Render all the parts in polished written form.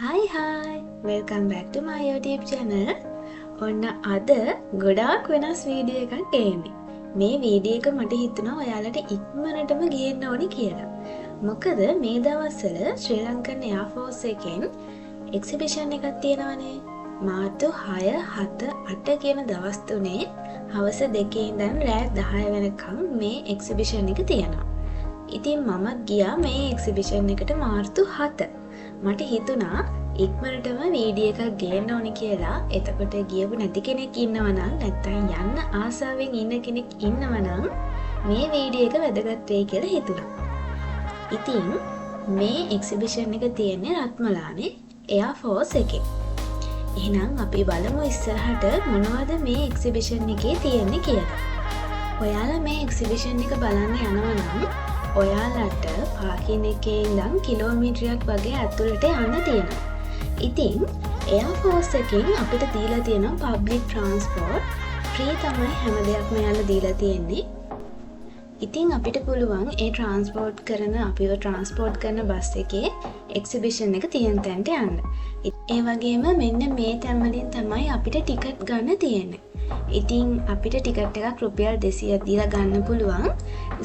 Hi, welcome back to my YouTube channel. ඔන්න අද ගොඩාක් වෙනස් වීඩියෝ එකක් ගේන්නේ. මේ වීඩියෝ එක මට හිතුණා ඔයාලට ඉක්මනටම ගේන්න ඕනි කියලා. මොකද මේ දවස්වල ශ්‍රී ලංකන් එයාර් ෆෝස් එකෙන් එක්සිබිෂන් එකක් තියෙනවනේ. මාර්තු 6, 7, 8 කියන දවස් තුනේ හවස 2 ඉඳන් රෑ 10 වෙනකම් මේ එක්සිබිෂන් එක තියෙනවා. ඉතින් මම ගියා මේ එක්සිබිෂන් එකට මාර්තු 7. මට හිතුණා ඉක්මනටම වීඩියෝ එකක් ගේන්න ඕනි කියලා. එතකොට ගියපු නැති කෙනෙක් ඉන්නවා නම් නැත්නම් යන්න ආසාවෙන් ඉන්න කෙනෙක් ඉන්නවා නම් මේ වීඩියෝ එක වැදගත් වෙයි කියලා හිතුණා. ඉතින් මේ එක්සිබිෂන් එක තියෙන්නේ රත්මලානේ එයාර් ෆෝස් එකේ. එහෙනම් අපි බලමු ඉස්සරහට මොනවද මේ එක්සිබිෂන් එකේ තියෙන්නේ කියලා. ඔයාලා මේ එක්සිබිෂන් එක බලන්න යනවා නම් ඔයාලට පාකින් එකේ ඉඳන් කිලෝමීටරයක් වගේ ඇතුළට යන්න තියෙනවා. ඉතින් එයාර් ෆෝස් එකෙන් අපිට දීලා තියෙනවා පබ්ලික් ට්‍රාන්ස්පෝර්ට් ෆ්‍රී තමයි හැම දෙයක්ම යන්න දීලා තියෙන්නේ. ඉතින් අපිට පුළුවන් ඒ ට්‍රාන්ස්පෝර්ට් කරන අපිව ට්‍රාන්ස්පෝර්ට් කරන බස් එකේ එක්සිබිෂන් එක තියෙන තැනට යන්න. ඒ වගේම මෙන්න මේ තැන් වලින් තමයි අපිට ටිකට් ගන්න තියෙන්නේ. ඉතින් අපිට ටිකට් එකක් රුපියල් 200ක් දීලා ගන්න පුළුවන්.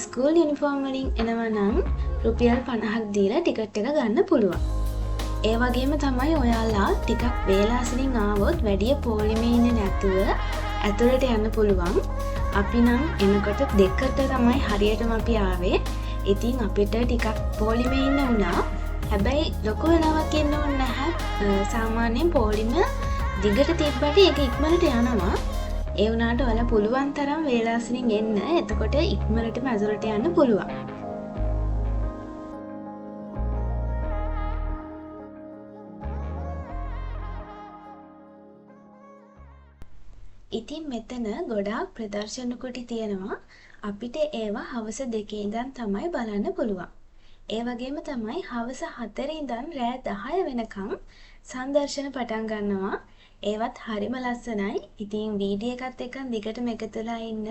ස්කූල් යුනිෆෝම් වලින් එනවා නම් රුපියල් 50ක් දීලා ටිකට් එක ගන්න පුළුවන්. ඒ වගේම තමයි ඔයාලා ටිකක් වේලාසනින් ආවොත් වැඩි පොලිමේ ඉන්නේ නැතුව ඇතුළට යන්න පුළුවන්. අපි නම් එනකොට දෙකට තමයි හරියටම අපි ආවේ. ඉතින් අපිට ටිකක් පොලිමේ ඉන්න වුණා. හැබැයි ලොකු වෙලාවක් ඉන්න ඕනේ නැහැ. සාමාන්‍යයෙන් පොලිම දිගට තිබ්බට ඒක ඉක්මනට යනවා. ඒ වුණාට ඔයාලා පුළුවන් තරම් වේලාසනින් එන්න. එතකොට ඉක්මනටම ඇතුළට යන්න පුළුවන්. ඉතින් මෙතන ගොඩාක් ප්‍රදර්ශන කුටි තියෙනවා. අපිට ඒවා හවස 2 ඉඳන් තමයි බලන්න පුළුවන්. ඒ වගේම තමයි හවස 4 ඉඳන් රෑ 10 වෙනකම් සංදර්ශන පටන් ගන්නවා. ඒවත් හරිම ලස්සනයි. ඉතින් වීඩියෝ එකත් එක්ක දිගටම එකතුලා ඉන්න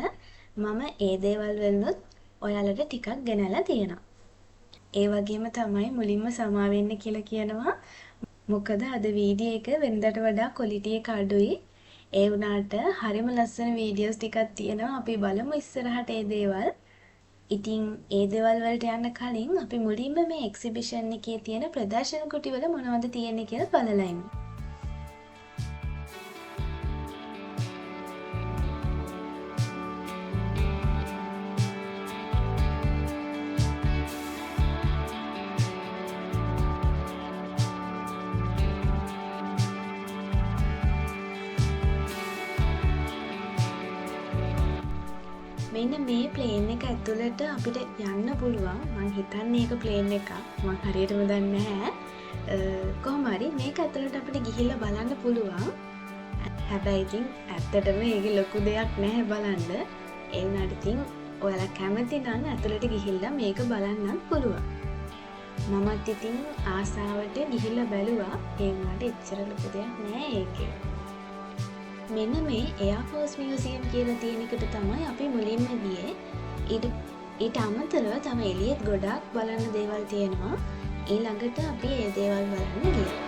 මම ඒ දේවල් වලුත් ඔයාලට ටිකක් ගෙනලා තියෙනවා. ඒ වගේම තමයි මුලින්ම සමා වෙන්න කියලා කියනවා. මොකද අද වීඩියෝ එක වෙනදට වඩා ක්වොලිටි එක අඩුයි. ඒ වුණාට හරිම ලස්සන වීඩියෝස් ටිකක් තියෙනවා. අපි බලමු ඉස්සරහට ඒ දේවල්. ඉතින් ඒ දේවල් වලට යන්න කලින් අපි මුලින්ම මේ එක්සිබිෂන් එකේ තියෙන ප්‍රදර්ශන කුටි වල මොනවද තියෙන්නේ කියලා බලලා ඉමු. මෙන්න මේ ප්ලේන් එක ඇතුළට අපිට යන්න පුළුවන්. මම හිතන්නේ ඒක ප්ලේන් එකක්. මම හරියටම දන්නේ නැහැ. කොහොම හරි මේක ඇතුළට අපිට ගිහිල්ලා බලන්න පුළුවන්. හැබැයි ඉතින් ඇත්තටම ඒක ලොකු දෙයක් නැහැ බලන්න. ඒ වුණාට ඉතින් ඔයාලා කැමති නම් ඇතුළට ගිහිල්ලා මේක බලන්නත් පුළුවන්. මමත් ඉතින් ආසාවට ගිහිල්ලා බැලුවා. ඒ වුණාට එච්චර ලොකු දෙයක් නෑ ඒකේ. මෙන්න මේ එයාර් ෆෝස් මියුසියම් කියලා තියෙන එකට තමයි අපි මුලින්ම ගියේ. ඊට අමතරව තමයි එළියෙත් ගොඩාක් බලන්න දේවල් තියෙනවා. ඊළඟට අපි ඒ දේවල් බලන්න ගියා.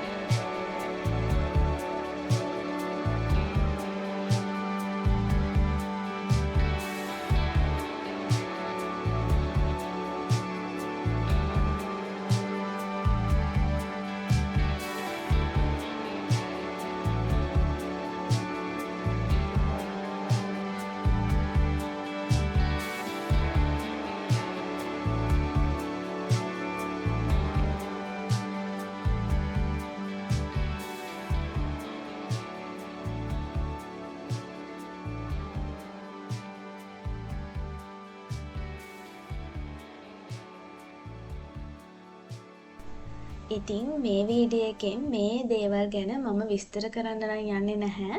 ඉතින් මේ වීඩියෝ එකෙන් මේ දේවල් ගැන මම විස්තර කරන්න නම් යන්නේ නැහැ.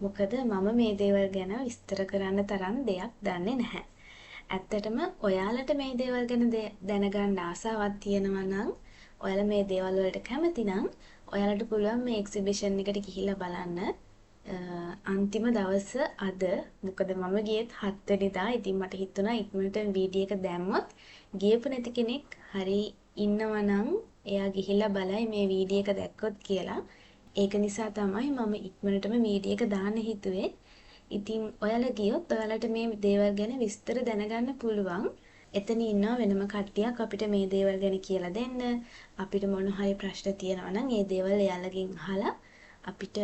මොකද මම මේ දේවල් ගැන විස්තර කරන්න තරම් දෙයක් දන්නේ නැහැ. ඇත්තටම ඔයාලට මේ දේවල් ගැන දැනගන්න ආසාවක් තියෙනවා නම් ඔයාලා මේ දේවල් වලට කැමති නම් ඔයාලට පුළුවන් මේ එක්සිබිෂන් එකට ගිහිල්ලා බලන්න. අන්තිම දවස අද. මොකද මම ගියෙත් 7 වෙනිදා. ඉතින් මට හිතුණා ඉක්මනට වීඩියෝ එක දැම්මොත් ගියපු නැති කෙනෙක් හරි ඉන්නවා නම් එයා ගිහිල්ලා බලයි මේ වීඩියෝ එක දැක්කොත් කියලා. ඒක නිසා තමයි මම ඉක්මනටම වීඩියෝ එක දාන්න හිතුවේ. ඉතින් ඔයාලා ගියොත් ඔයාලට මේ දේවල් ගැන විස්තර දැනගන්න පුළුවන්. එතන ඉන්නවා වෙනම කට්ටියක් අපිට මේ දේවල් ගැන කියලා දෙන්න. අපිට මොන හරි ප්‍රශ්න තියෙනවා නම් ඒ දේවල් එයාලගෙන් අහලා අපිට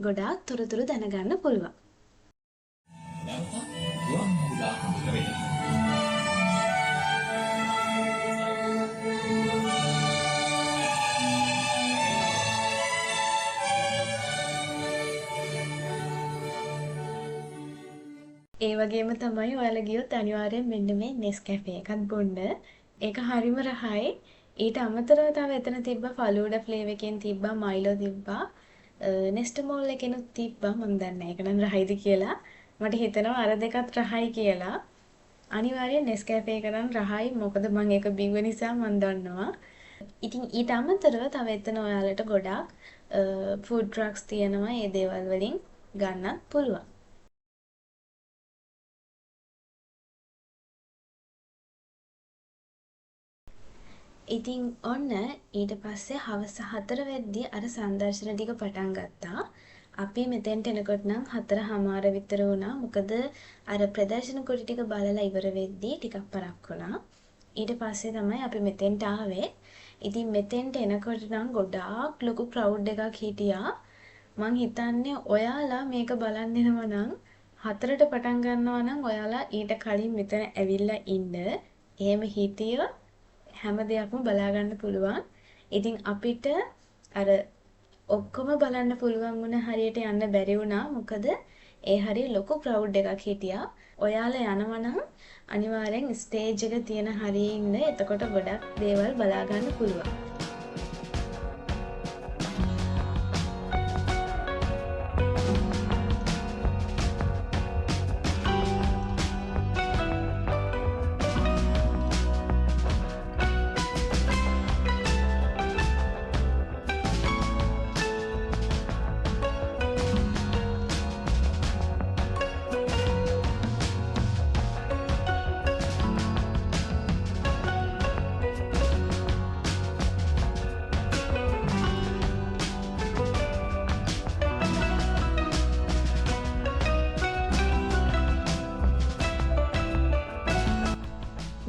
ගොඩාක් තොරතුරු දැනගන්න පුළුවන්. ඒ වගේම තමයි ඔයාලා ගියොත් අනිවාර්යෙන් මෙන්න මේ Nescafe එකත් බොන්න. ඒක හරිම රහයි. ඊට අමතරව තව එතන තිබ්බා ෆලූඩා ෆ්ලේවර් එකෙන් තිබ්බා මයිලෝ තිබ්බා. නෙස්ටමෝල් එකෙනුත් තිබ්බා. මම දන්නේ නැහැ ඒක නම් රහයිද කියලා. මට හිතෙනවා අර දෙකත් රහයි කියලා. අනිවාර්යෙන් Nescafe එක නම් රහයි. මොකද මම ඒක බිව්ව නිසා මම දන්නවා. ඉතින් ඊට අමතරව තව එතන ඔයාලට ගොඩාක් ෆුඩ් ට්‍රක්ස් තියෙනවා. ඒ දේවල් වලින් ගන්නත් පුළුවන්. ඉතින් ඔන්න ඊට පස්සේ හවස 4 වෙද්දී අර සංදර්ශන ටික පටන් ගත්තා. අපි මෙතෙන්ට එනකොට නම් 4:00 විතර වුණා. මොකද අර ප්‍රදර්ශන කොට ටික බලලා ඉවර වෙද්දී ටිකක් පරක් වුණා. ඊට පස්සේ තමයි අපි මෙතෙන්ට ආවේ. ඉතින් මෙතෙන්ට එනකොට නම් ගොඩාක් ලොකු ක්‍රවුඩ් එකක් හිටියා. මං හිතන්නේ ඔයාලා මේක බලන්න එනවා නම් 4ට පටන් ගන්නවා නම් ඔයාලා ඊට කලින් මෙතන ඇවිල්ලා ඉන්න. එහෙම හිටියොත් හැම දෙයක්ම බලා ගන්න පුළුවන්. ඉතින් අපිට අර ඔක්කොම බලන්න පුළුවන් වුණ හරියට යන්න බැරි වුණා. මොකද ඒ හරිය ලොකු ක්‍රවුඩ් එකක් හිටියා. ඔයාලා යනවා නම් අනිවාර්යෙන් ස්ටේජ් එක තියෙන හරියේ ඉන්න. එතකොට ගොඩක් දේවල් බලා ගන්න පුළුවන්.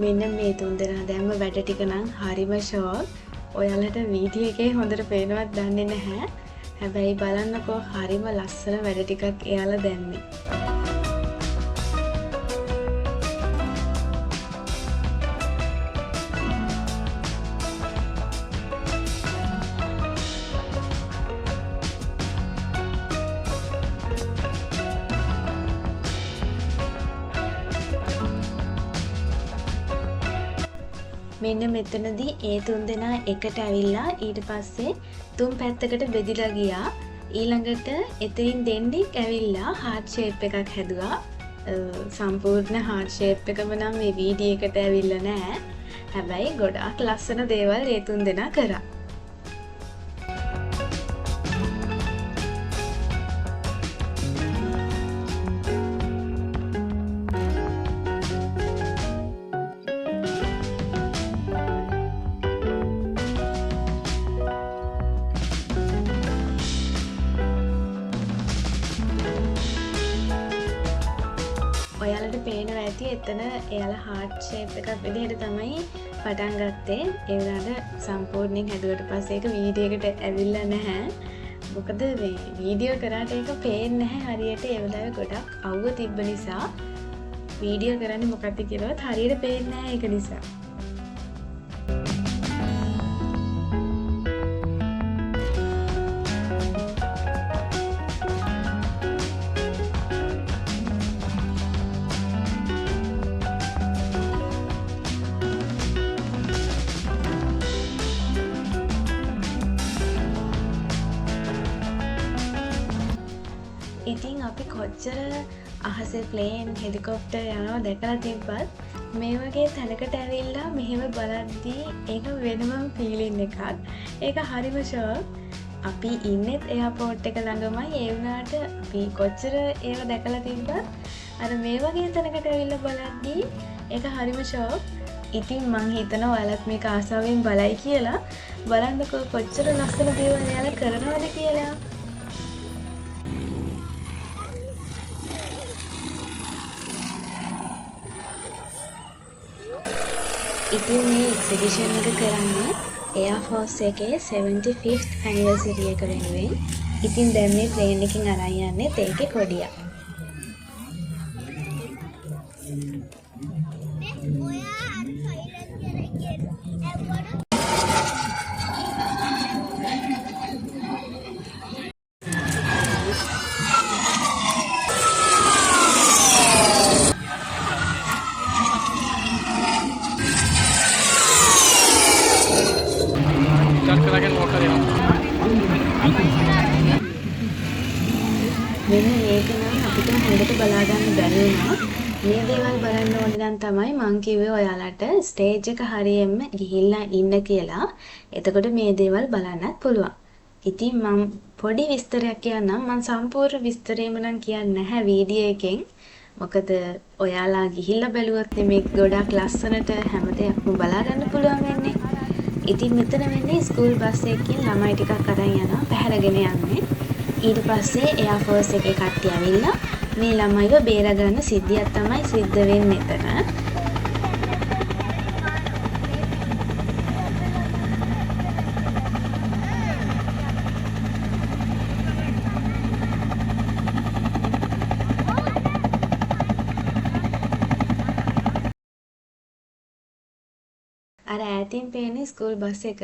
මෙන්න මේ තුන්දෙනා දැම්ම වැඩ ටික නම් හරිම ෂෝක්. ඔයාලට වීඩියෝ එකේ හොඳට පේනවත් දන්නේ නැහැ. හැබැයි බලන්නකෝ හරිම ලස්සන වැඩ ටිකක් එයාලා දැම්මේ. මෙන්න මෙතනදී ඒ තුන්දෙනා එකට ඇවිල්ලා ඊට පස්සේ තුන් පැත්තකට බෙදිලා ගියා. ඊළඟට එතනින් දෙන්නෙක් ඇවිල්ලා හાર્ට් ෂේප් එකක් හැදුවා. සම්පූර්ණ හાર્ට් ෂේප් එකම නම් මේ වීඩියෝ එකට ඇවිල්ලා නැහැ. හැබැයි ගොඩාක් ලස්සන දේවල් ඒ තුන්දෙනා කරා. ඔයාලට පේනවා ඇති එතන එයාලා හાર્ට් ෂේප් එකක් විදිහට තමයි පටන් ගත්තේ. ඒ වුණාට සම්පූර්ණයෙන් හැදුවට පස්සේ ඒක වීඩියෝ එකට ඇවිල්ලා නැහැ. මොකද මේ වීඩියෝ කරාට ඒක පේන්නේ නැහැ හරියට. ඒ වෙලාවේ ගොඩක් අවුව තිබ්බ නිසා වීඩියෝ කරන්නේ මොකක්ද කියලාවත් හරියට පේන්නේ නැහැ ඒක නිසා. ඉතින් අපි කොච්චර අහසේ ප්ලේන් හෙලිකොප්ටර් යනවා දැකලා තිබ්බත් මේ වගේ තැනකට ඇවිල්ලා මෙහෙම බලද්දී ඒක වෙනම ෆීලින් එකක්. ඒක හරිම ෂෝක්. අපි ඉන්නෙත් එයාපෝට් එක ළඟමයි. ඒ වුණාට අපි කොච්චර ඒව දැකලා තිබ්බත් අර මේ වගේ තැනකට ඇවිල්ලා බලද්දී ඒක හරිම ෂෝක්. ඉතින් මං හිතනවා ඔයාලත් මේක ආසාවෙන් බලයි කියලා. බලන්නකෝ කොච්චර ලස්සන දේවල් ඔයාලා කරනවද කියලා. ඉතින් මේ එක්සිබිෂන් එක කරන්නේ Air Force එකේ 75th anniversary එක වෙනුවෙන්. ඉතින් දැන් මේ ප්ලේන් එකකින් අරන් යන්නේ ඒකේ කොඩිය. මෙන්න මේක නම් අපිට හොඳට බලා ගන්න බැරි වුණා. මේ දේවල් බලන්න ඕනේ නම් තමයි මං කිව්වේ ඔයාලට ස්ටේජ් එක හරියෙම ගිහිල්ලා ඉන්න කියලා. එතකොට මේ දේවල් බලන්නත් පුළුවන්. ඉතින් මම පොඩි විස්තරයක් කියන්නම්. මම සම්පූර්ණ විස්තරේම නම් කියන්නේ නැහැ වීඩියෝ එකෙන්. මොකද ඔයාලා ගිහිල්ලා බැලුවොත් මේක ගොඩක් ලස්සනට හැම දෙයක්ම බලා ගන්න පුළුවන් වෙන්නේ. ඉතින් මෙතන වෙන්නේ ස්කූල් බස් එකකින් ළමයි ටිකක් අරන් යනවා පැහැරගෙන යන්නේ. ඊට පස්සේ එයා ෆෝස් එකේ කට්ටිය ඇවිල්ලා මේ ළමයිව බේරගන්න සිද්ධියක් තමයි සිද්ධ වෙන්නේ එතන. අර ඈතින් පේන ස්කූල් බස් එක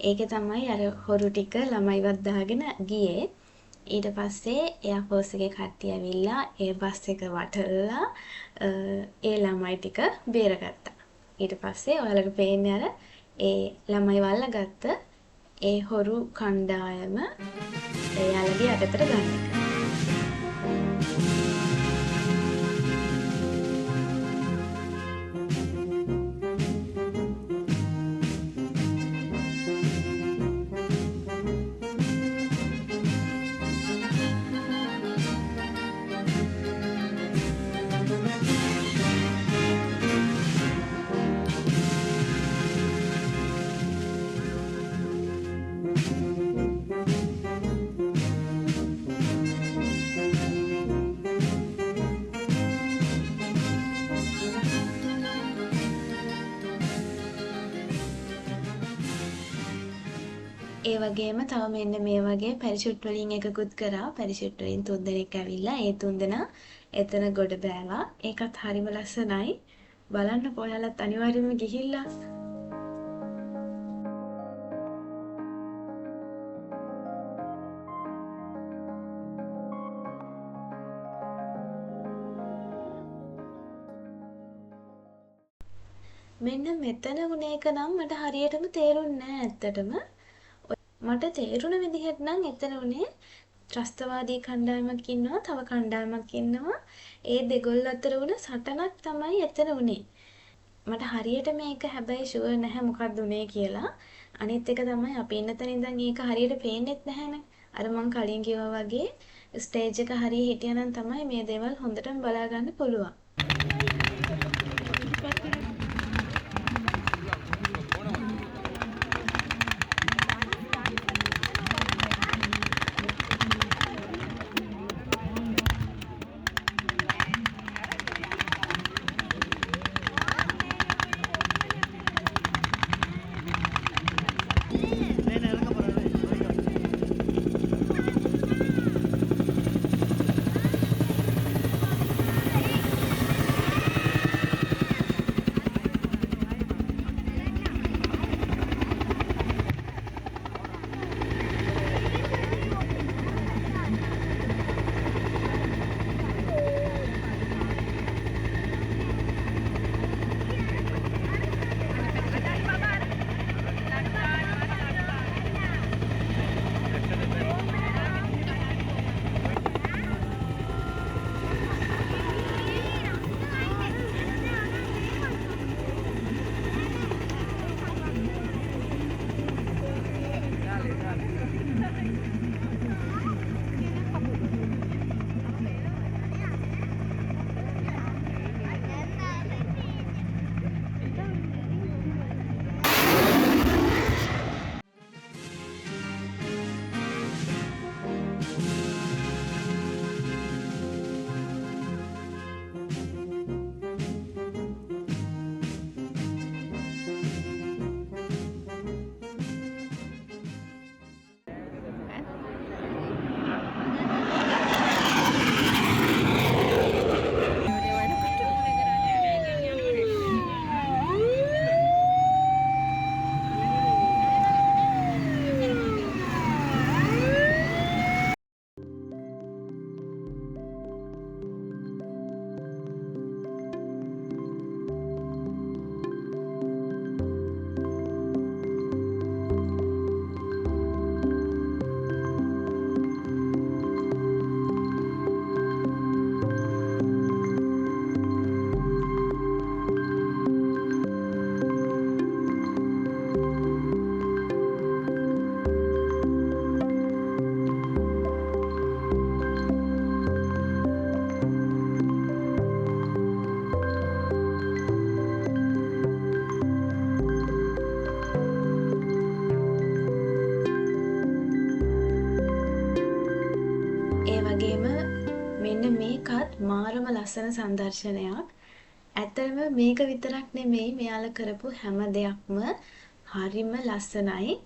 ඒකේ තමයි අර හොරු ටික ළමයිවත් දාගෙන ගියේ. ඊට පස්සේ එයා ෆෝස් එකේ කට්ටිය ඇවිල්ලා ඒ බස් එක වටලලා ඒ ළමයි ටික බේරගත්තා. ඊට පස්සේ ඔයාලට පේන්නේ අර ඒ ළමයි වල්ලගත්ත ඒ හොරු කණ්ඩායම එයාලගේ යටතට ගන්න එක. ඒ වගේම තව මෙන්න මේ වගේ පැරෂුට් වලින් එකකුත් කරා. පැරෂුට් වලින් 3 දෙනෙක් ඇවිල්ලා ඒ 3 දෙනා එතන ගොඩ බෑවා. ඒකත් හරිම ලස්සනයි. බලන්න ඔයාලත් අනිවාර්යයෙන්ම ගිහිල්ලා. මෙන්න මෙතන වුණ එක නම් මට හරියටම තේරුන්නේ නැහැ ඇත්තටම. මට තේරුණ විදිහට නම් එතන උනේ ත්‍රස්තවාදී කණ්ඩායමක් ඉන්නවා, තව කණ්ඩායමක් ඉන්නවා. ඒ දෙගොල්ල අතර වුණ සටනක් තමයි එතන උනේ. මට හරියට මේක හැබැයි ෂුවර් නැහැ මොකක්ද උනේ කියලා. අනිත් එක තමයි අපි ඉන්න තැන ඉඳන් ඒක හරියට පේන්නෙත් නැහැනේ. අර මං කලින් කිව්වා වගේ ස්ටේජ් එක හරිය හිටියනම් තමයි මේ දේවල් හොඳටම බලා ගන්න පුළුවන්. මාරම ලස්සන සංදර්ශනයක්. ඇත්තටම මේක විතරක් නෙමෙයි මෙයාලා කරපු හැම දෙයක්ම හරිම ලස්සනයි.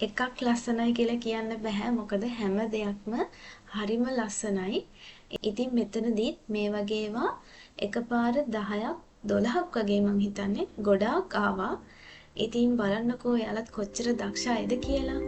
එකක් ලස්සනයි කියලා කියන්න බෑ මොකද හැම දෙයක්ම හරිම ලස්සනයි. ඉතින් මෙතනදීත් මේ වගේ ඒවා එකපාර 10ක් 12ක් වගේ මං හිතන්නේ ගොඩාක් ආවා. ඉතින් බලන්නකෝ එයාලත් කොච්චර දක්ෂයිද කියලා.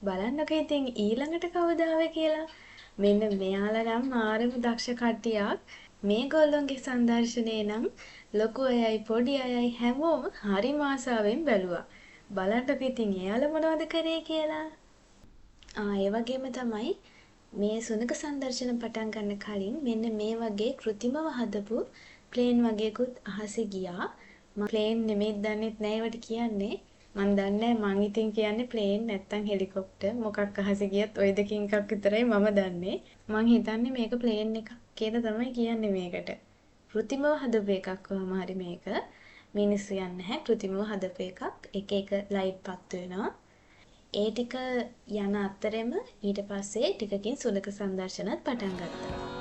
බලන්නකෝ ඉතින් ඊළඟට කවුද ආවේ කියලා. මෙන්න මෙයාලා නම් මාරම දක්ෂ කට්ටියක්. මේගොල්ලොන්ගේ සංදර්ශනේ නම් ලොකු අයයි පොඩි අයයි හැමෝම හරිම ආසාවෙන් බැලුවා. බලන්නකෝ ඉතින් එයාලා මොනවද කරේ කියලා. ඒ වගේම තමයි මේ සුනක සංදර්ශන පටන් ගන්න කලින් මෙන්න මේ වගේ કૃතිමව හදපු ප්ලේන් වගේකුත් අහසේ ගියා. මම ප්ලේන් නෙමෙයි දන්නෙත් නෑ ඒවට කියන්නේ. මන් දන්නේ මං ඉතින් කියන්නේ ප්ලේන් නැත්තම් හෙලිකොප්ටර් මොකක් අහසේ ගියත් ওই දෙකකින් එකක් විතරයි මම දන්නේ. මං හිතන්නේ මේක ප්ලේන් එකක් කියලා තමයි කියන්නේ මේකට. કૃතිමව හදපු එකක් කොහොම හරි මේක. මිනිස්සු යන්නේ නැහැ કૃතිමව හදපු එකක්. එක එක ලයිට් පත් වෙනවා. ඒ ටික යන අතරෙම ඊට පස්සේ ටිකකින් සුලක සංදර්ශනත් පටන් ගත්තා.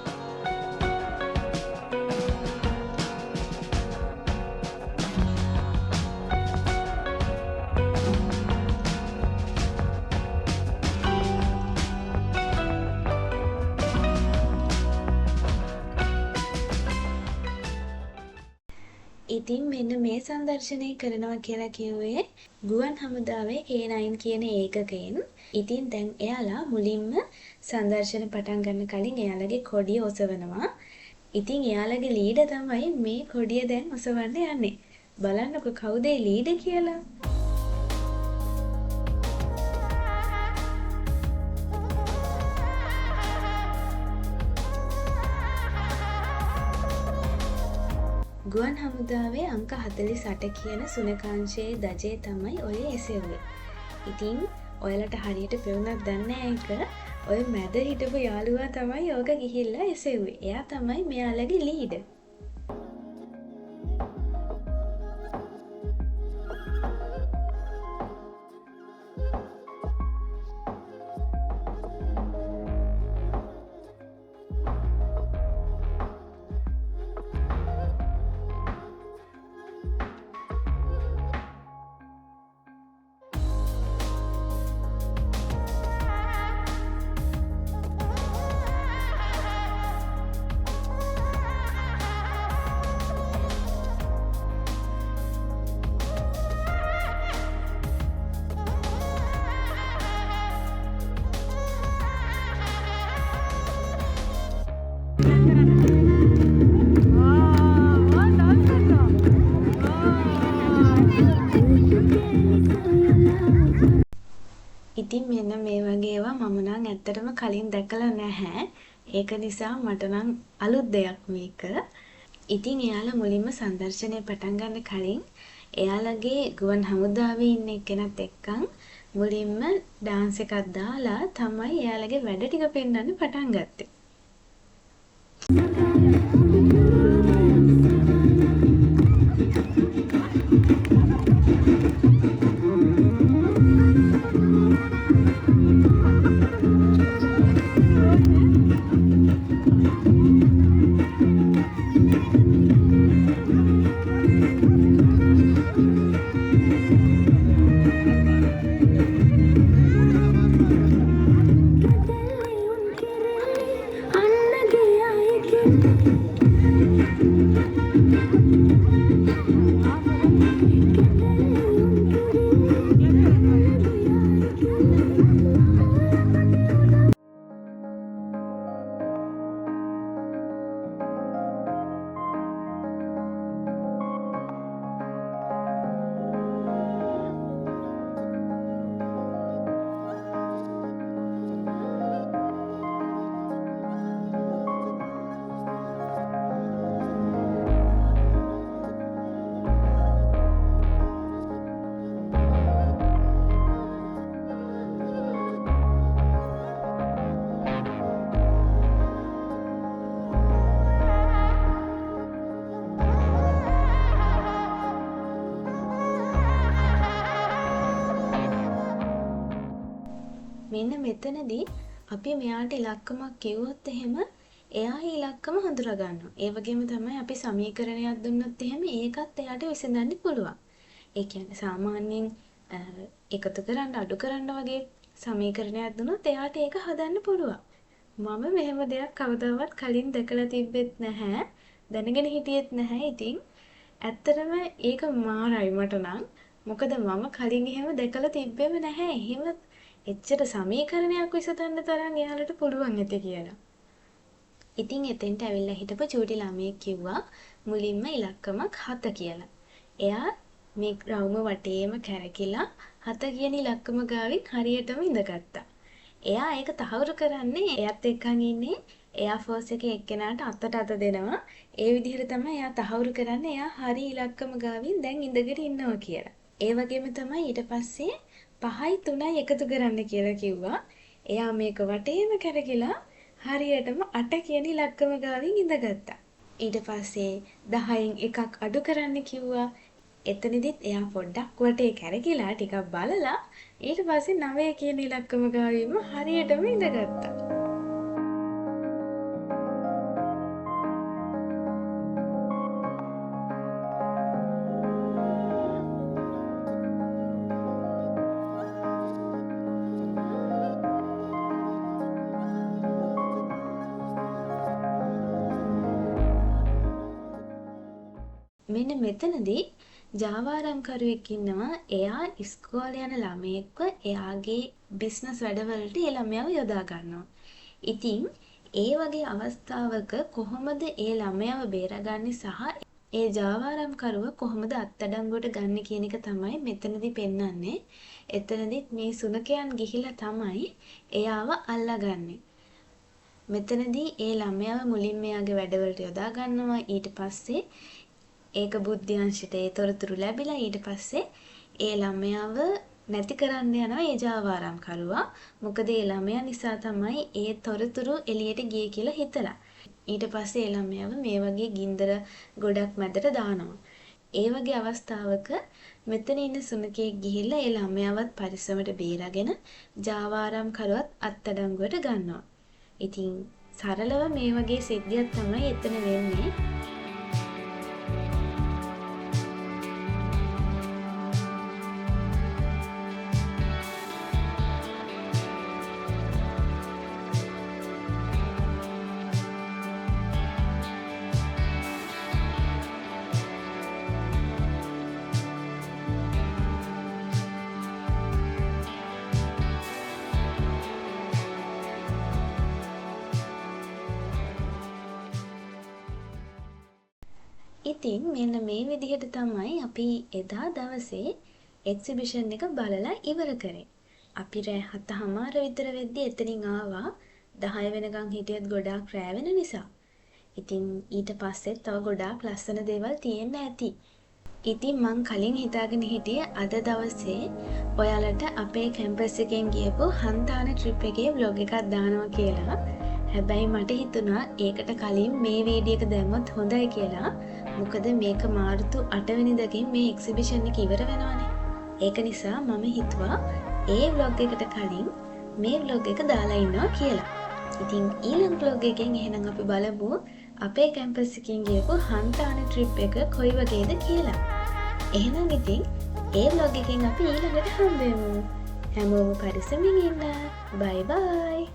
ඉතින් මෙන්න මේ සංදර්ශනය කරනවා කියලා කිව්වේ ගුවන් හමුදාවේ K9 කියන ඒකකයෙන්. ඉතින් දැන් එයාලා මුලින්ම සංදර්ශන පටන් ගන්න කලින් එයාලගේ කොඩිය ඔසවනවා. ඉතින් එයාලගේ ලීඩර් තමයි මේ කොඩිය දැන් ඔසවන්න යන්නේ. බලන්නකො කවුද ඒ ලීඩර් කියලා. ගුවන් හමුදාවේ අංක 48 කියන සුනකාංශයේ දජේ තමයි ඔය එසෙව්වේ. ඉතින් ඔයාලට හරියට පෙවුනක් දන්නේ නැහැ ඔය මැද හිටපු යාළුවා තමයි ඕක ගිහිල්ලා එසෙව්වේ. එයා තමයි මෙයාලගේ ලීඩර්. ඉතින් මෙන්න මේ වගේ ඒවා මම නම් ඇත්තටම කලින් දැකලා නැහැ. ඒක නිසා මට නම් අලුත් දෙයක් මේක. ඉතින් එයාලා මුලින්ම සංදර්ශනය පටන් ගන්න කලින් එයාලගේ ගුවන් හමුදාවේ ඉන්න එක්කෙනත් එක්කන් මුලින්ම ඩාන්ස් එකක් දාලා තමයි එයාලගේ වැඩ ටික පෙන්වන්න පටන් ගත්තේ. මෙන්න මෙතනදී අපි මෙයාට ඉලක්කමක් කිව්වොත් එහෙම එයා ඉලක්කම හඳුනා ගන්නවා. ඒ වගේම තමයි අපි සමීකරණයක් දුන්නොත් එහෙම ඒකත් එයාට විසඳන්න පුළුවන්. ඒ කියන්නේ සාමාන්‍යයෙන් එකතු කරන්න අඩු කරන්න වගේ සමීකරණයක් දුන්නොත් එයාට ඒක හදන්න පුළුවන්. මම මෙහෙම දෙයක් කවදාවත් කලින් දැකලා තිබෙත් නැහැ. දැනගෙන හිටියෙත් නැහැ. ඉතින් ඇත්තටම ඒක මාරයි මට නම්. මොකද මම කලින් එහෙම දැකලා තිබෙම නැහැ. එහෙම එච්චර සමීකරණයක් විසඳන්න තරම් එයාලට පුළුවන් ඇති කියලා. ඉතින් එතෙන්ට ඇවිල්ලා හිටපු චූටි ළමයෙක් කිව්වා මුලින්ම ඉලක්කමක් 7 කියලා. එයා මේ රවුම වටේම කැරකිලා 7 කියන ඉලක්කම ගාවින් හරියටම ඉඳගත්තා. එයා ඒක තහවුරු කරන්නේ එයාත් එක්කන් ඉන්නේ එයා ෆෝස් එකේ එක්කෙනාට අතට අත දෙනවා. ඒ විදිහට තමයි එයා තහවුරු කරන්නේ එයා හරි ඉලක්කම ගාවින් දැන් ඉඳගෙන ඉන්නවා කියලා. ඒ වගේම තමයි ඊට පස්සේ 5යි 3යි එකතු කරන්න කියලා කිව්වා. එයා මේක වටේම කැරකිලා හරියටම 8 කියන ඉලක්කම ගාවින් ඉඳගත්තා. ඊට පස්සේ 10න් එකක් අඩු කරන්න කිව්වා. එතනදිත් එයා පොඩ්ඩක් වටේ කැරකිලා ටිකක් බලලා ඊට පස්සේ 9 කියන ඉලක්කම ගාවින්ම හරියටම ඉඳගත්තා. මෙන්න මෙතනදී ජාවාරම්කරුවෙක් ඉන්නවා. එයා ඉස්කෝලේ යන ළමයෙක්ව එයාගේ බිස්නස් වැඩවලට ඒ ළමයාව යොදා ගන්නවා. ඉතින් ඒ වගේ අවස්ථාවක කොහොමද ඒ ළමයාව බේරගන්නේ සහ ඒ ජාවාරම්කරුව කොහොමද අත්අඩංගුවට ගන්න කියන එක තමයි මෙතනදී පෙන්වන්නේ. එතනදිත් මේ සුනකයන් ගිහිලා තමයි එයාව අල්ලගන්නේ. මෙතනදී ඒ ළමයාව මුලින්ම එයාගේ වැඩවලට යොදා ගන්නවා. ඊට පස්සේ ඒක බුද්ධ්‍යංශයට ඒ තොරතුරු ලැබිලා ඊට පස්සේ ඒ ළමයාව නැති කරන්න යනවා ඒ ජාවාරම්කරුවා. මොකද ඒ ළමයා නිසා තමයි ඒ තොරතුරු එළියට ගියේ කියලා හිතලා. ඊට පස්සේ ඒ ළමයාව මේ වගේ ගින්දර ගොඩක් මැදට දානවා. ඒ වගේ අවස්ථාවක මෙතන ඉන්න සුනකයෙක් ගිහිල්ලා ඒ ළමයාවත් පරිස්සමට බේරාගෙන ජාවාරම්කරුවත් අත්අඩංගුවට ගන්නවා. ඉතින් සරලව මේ වගේ සිද්ධියක් තමයි එතන වෙන්නේ. ඉතින් මෙන්න මේ විදිහට තමයි අපි එදා දවසේ එක්සිබිෂන් එක බලලා ඉවර කරේ. අපි රෑ 7:00 විතර වෙද්දී එතනින් ආවා. 10 වෙනකන් හිටියත් ගොඩාක් රෑ වෙන නිසා. ඉතින් ඊට පස්සේ තව ගොඩාක් ලස්සන දේවල් තියෙන්න ඇති. ඉතින් මං කලින් හිතාගෙන හිටියේ අද දවසේ ඔයාලට අපේ කැම්පස් එකෙන් ගියපු හන්තාන ට්‍රිප් එකේ vlog එකක් දානවා කියලා. හැබැයි මට හිතුණා ඒකට කලින් මේ වීඩියෝ එක දැම්මොත් හොඳයි කියලා. මොකද මේක මාර්තු 8 වෙනිදාකින් මේ එක්සිබිෂන් එක ඉවර වෙනවනේ. ඒක නිසා මම හිතුවා ඒ vlog එකට කලින් මේ vlog එක දාලා ඉන්නවා කියලා. ඉතින් ඊළඟ vlog එකෙන් එහෙනම් අපි බලමු අපේ කැම්පස් එකකින් ගියපු හන්තානේ ට්‍රිප් එක කොයි වගේද කියලා. එහෙනම් ඉතින් ඒ vlog එකෙන් අපි ඊළඟට හම්බෙමු. හැමෝම පරිස්සමින් ඉන්න. බයි බයි.